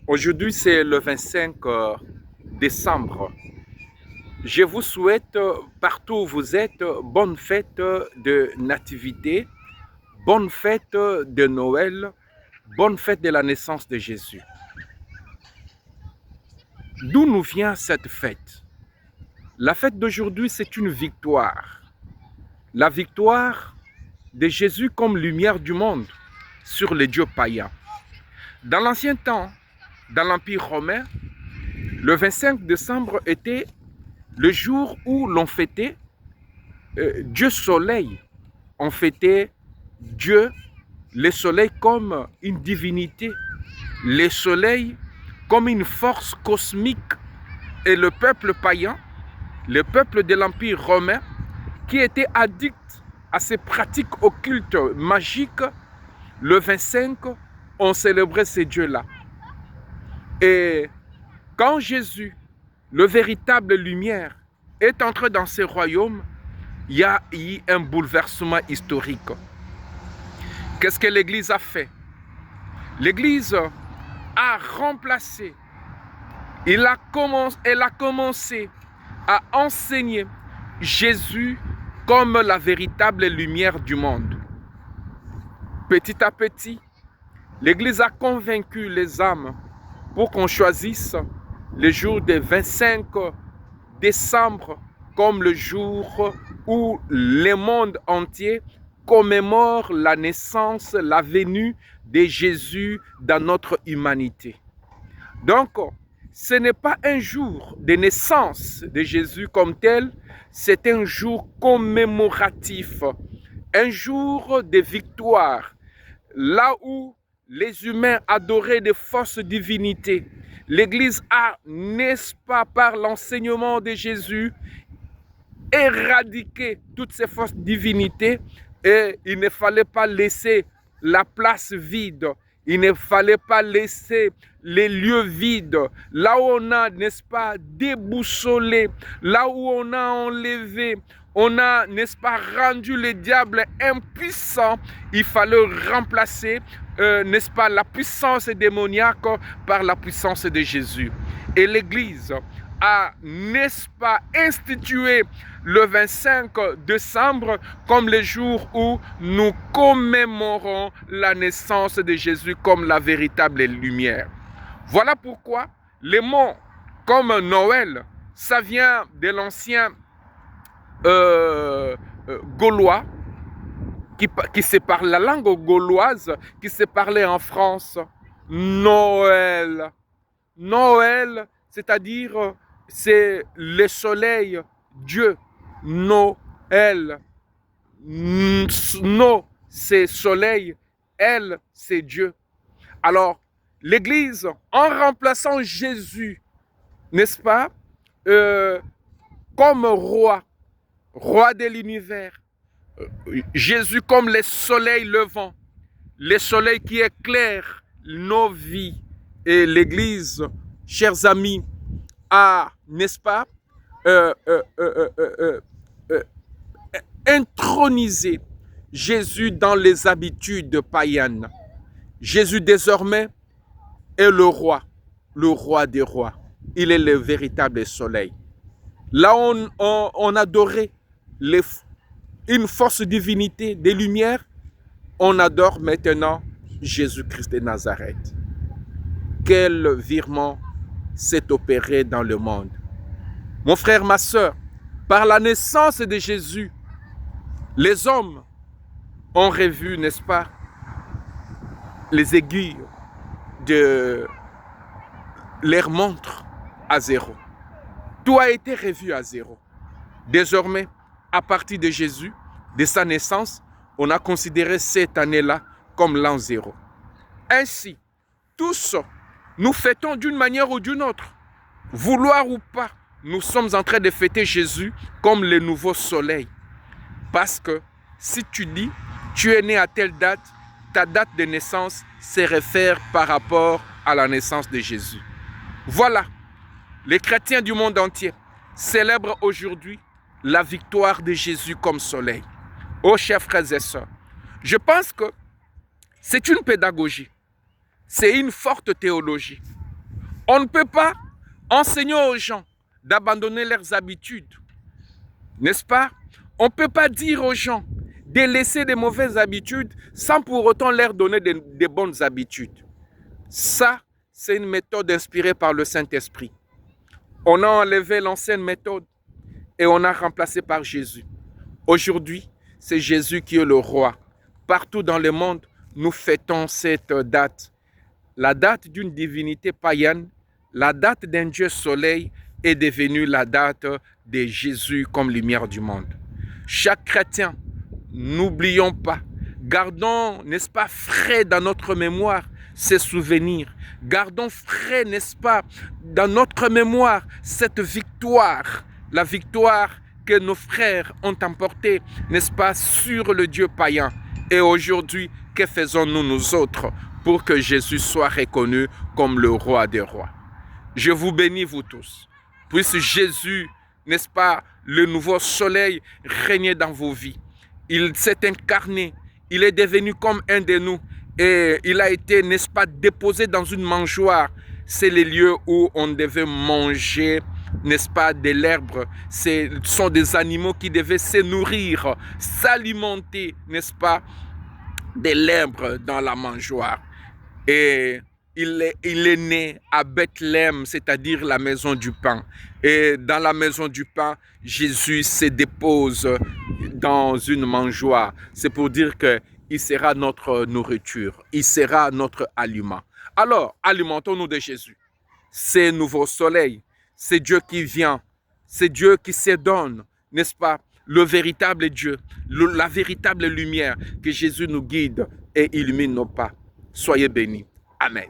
Aujourd'hui, c'est le 25 décembre. Je vous souhaite, partout où vous êtes, bonne fête de Nativité, bonne fête de Noël, bonne fête de la naissance de Jésus. D'où nous vient cette fête? La fête d'aujourd'hui, c'est une victoire. La victoire de Jésus comme lumière du monde sur les dieux païens. Dans l'ancien temps, dans l'Empire romain, le 25 décembre était le jour où l'on fêtait Dieu Soleil. On fêtait Dieu, le Soleil comme une divinité, le Soleil comme une force cosmique. Et le peuple païen, le peuple de l'Empire romain, qui était addict à ces pratiques occultes magiques, le 25, on célébrait ces dieux-là. Et quand Jésus, le véritable lumière, est entré dans ce royaume, il y a eu un bouleversement historique. Qu'est-ce que l'Église a fait? L'Église a remplacé, elle a commencé à enseigner Jésus comme la véritable lumière du monde. Petit à petit, l'Église a convaincu les âmes pour qu'on choisisse le jour du 25 décembre comme le jour où le monde entier commémore la naissance, la venue de Jésus dans notre humanité. Donc, ce n'est pas un jour de naissance de Jésus comme tel, c'est un jour commémoratif, un jour de victoire, là où les humains adoraient de fausses divinités. L'Église a, n'est-ce pas, par l'enseignement de Jésus, éradiqué toutes ces fausses divinités et il ne fallait pas laisser la place vide. Il ne fallait pas laisser les lieux vides, là où on a, n'est-ce pas, déboussolé, là où on a enlevé, on a, n'est-ce pas, rendu le diable impuissant. Il fallait remplacer, n'est-ce pas, la puissance démoniaque par la puissance de Jésus. Et l'Église a, n'est-ce pas, institué le 25 décembre comme le jour où nous commémorons la naissance de Jésus comme la véritable lumière. Voilà pourquoi les mots comme Noël, ça vient de l'ancien gaulois qui se parle la langue gauloise qui se parlait en France. Noël. Noël, c'est-à-dire c'est le soleil, Dieu. Noël. No, c'est soleil. Elle, c'est Dieu. Alors, l'Église, en remplaçant Jésus, n'est-ce pas, comme roi, roi de l'univers, Jésus comme le soleil levant, le soleil qui éclaire nos vies. Et l'Église, chers amis, a, n'est-ce pas, intronisé Jésus dans les habitudes païennes. Jésus désormais est le roi des rois. Il est le véritable soleil. Là où on adorait une force divinité des lumières, on adore maintenant Jésus-Christ de Nazareth. Quel virement s'est opéré dans le monde. Mon frère, ma soeur, par la naissance de Jésus, les hommes ont revu, n'est-ce pas, les aiguilles de leur montre à zéro. Tout a été revu à zéro. Désormais, à partir de Jésus, de sa naissance, on a considéré cette année-là comme l'an zéro. Ainsi, tous, nous fêtons d'une manière ou d'une autre. Vouloir ou pas, nous sommes en train de fêter Jésus comme le nouveau soleil. Parce que si tu dis, tu es né à telle date, ta date de naissance se réfère par rapport à la naissance de Jésus. Voilà, les chrétiens du monde entier célèbrent aujourd'hui la victoire de Jésus comme soleil. Oh, chers frères et sœurs, je pense que c'est une pédagogie, c'est une forte théologie. On ne peut pas enseigner aux gens d'abandonner leurs habitudes, n'est-ce pas? On ne peut pas dire aux gens de laisser des mauvaises habitudes sans pour autant leur donner des bonnes habitudes. Ça, c'est une méthode inspirée par le Saint-Esprit. On a enlevé l'ancienne méthode et on a remplacé par Jésus. Aujourd'hui, c'est Jésus qui est le roi. Partout dans le monde, nous fêtons cette date. La date d'une divinité païenne, la date d'un Dieu soleil est devenue la date de Jésus comme lumière du monde. Chaque chrétien, n'oublions pas, gardons, n'est-ce pas, frais dans notre mémoire ces souvenirs. Gardons frais, n'est-ce pas, dans notre mémoire cette victoire, la victoire que nos frères ont emportée, n'est-ce pas, sur le Dieu païen. Et aujourd'hui, que faisons-nous nous autres pour que Jésus soit reconnu comme le roi des rois? Je vous bénis vous tous. Puisse Jésus, n'est-ce pas, le nouveau soleil régner dans vos vies. Il s'est incarné, il est devenu comme un de nous et il a été, n'est-ce pas, déposé dans une mangeoire. C'est les lieux où on devait manger, n'est-ce pas, de l'herbe. Ce sont des animaux qui devaient se nourrir, s'alimenter, n'est-ce pas, de l'herbe dans la mangeoire. Et il est né à Bethléem, c'est-à-dire la maison du pain. Et dans la maison du pain, Jésus se dépose dans une mangeoire. C'est pour dire qu'il sera notre nourriture, il sera notre aliment. Alors, alimentons-nous de Jésus. C'est nouveau soleil, c'est Dieu qui vient, c'est Dieu qui se donne, n'est-ce pas? Le véritable Dieu, la véritable lumière, que Jésus nous guide et illumine nos pas. Soyez bénis. Amen.